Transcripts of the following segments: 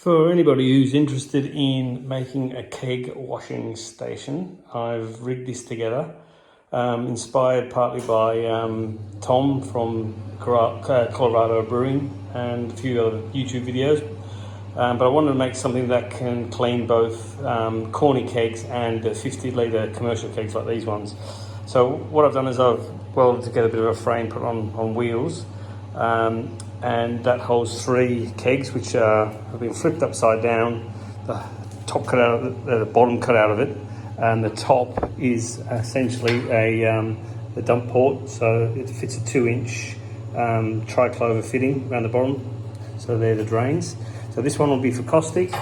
For anybody who's interested in making a keg washing station, I've rigged this together, inspired partly by Tom from Colorado Brewing and a few other YouTube videos. But I wanted to make something that can clean both corny kegs and the 50 litre commercial kegs like these ones. So what I've done is I've welded together a bit of a frame, put on wheels, and that holds 3 kegs which have been flipped upside down. The top cut out of the bottom cut out of it, and the top is essentially the dump port, so it fits a 2-inch triclover fitting around the bottom. So they're the drains. So this one will be for caustic,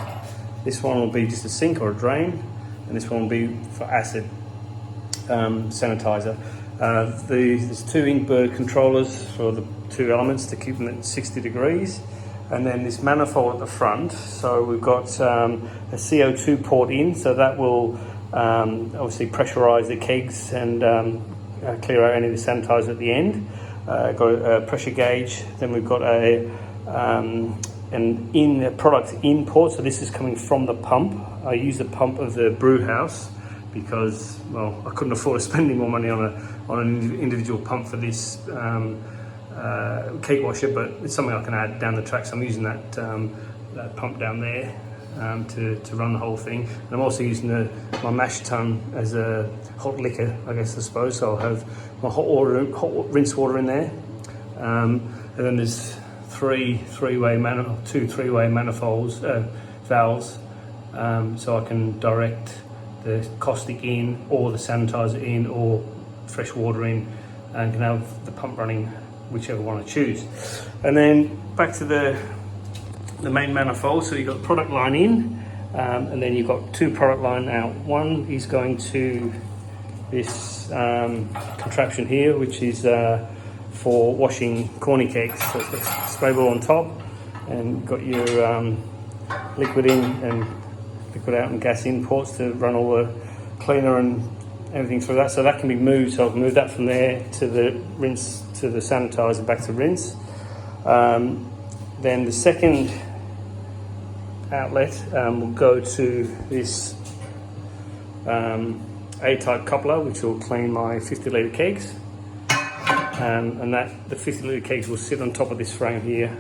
this one will be just a sink or a drain, and this one will be for acid sanitizer. There's 2 Inkbird controllers for the 2 elements to keep them at 60 degrees, and then this manifold at the front. So we've got a CO2 port in, so that will obviously pressurize the kegs and clear out any of the sanitizer at the end. Got a pressure gauge. Then we've got an product import, so this is coming from the pump. I use the pump of the brew house because, well, I couldn't afford to spend any more money on an individual pump for this cake washer, but it's something I can add down the track. So I'm using that pump down there to run the whole thing. And I'm also using my mash tun as a hot liquor, I suppose. So I'll have my hot rinse water in there, and then there's two three-way manifolds, valves, so I can direct the caustic in, or the sanitizer in, or fresh water in, and can have the pump running whichever one I choose. And then back to the main manifold. So you've got the product line in, and then you've got 2 product line out. One is going to this contraption here, which is for washing corny kegs. So it's got spray ball on top, and you've got your liquid in and liquid out and gas in ports to run all the cleaner and everything through that. So that can be moved. So I've moved that from there to the rinse, to the sanitizer, back to rinse. Then the second outlet will go to this A-type coupler, which will clean my 50 litre kegs. And the 50 litre kegs will sit on top of this frame here,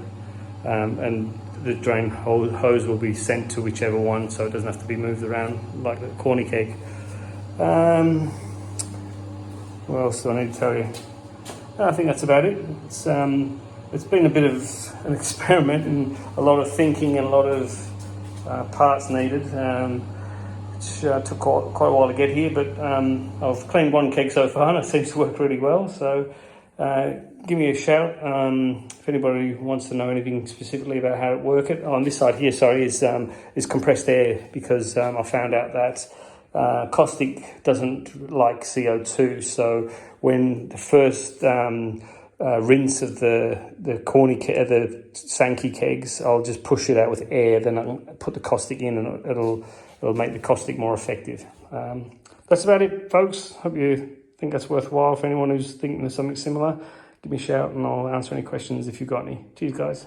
and the drain hose will be sent to whichever one, so it doesn't have to be moved around like the corny keg. What else do I need to tell you? I think that's about it. It's been a bit of an experiment, and a lot of thinking and a lot of parts needed, which took quite a while to get here, but I've cleaned 1 keg so far and it seems to work really well. So give me a shout if anybody wants to know anything specifically about how to work it. On this side here, sorry, is compressed air, because I found out that caustic doesn't like CO2. So when the first rinse of the corny the Sankey kegs, I'll just push it out with air. Then I'll put the caustic in, and it'll make the caustic more effective. That's about it, folks. Hope you think that's worthwhile. For anyone who's thinking of something similar, give me a shout and I'll answer any questions if you've got any. Cheers, guys.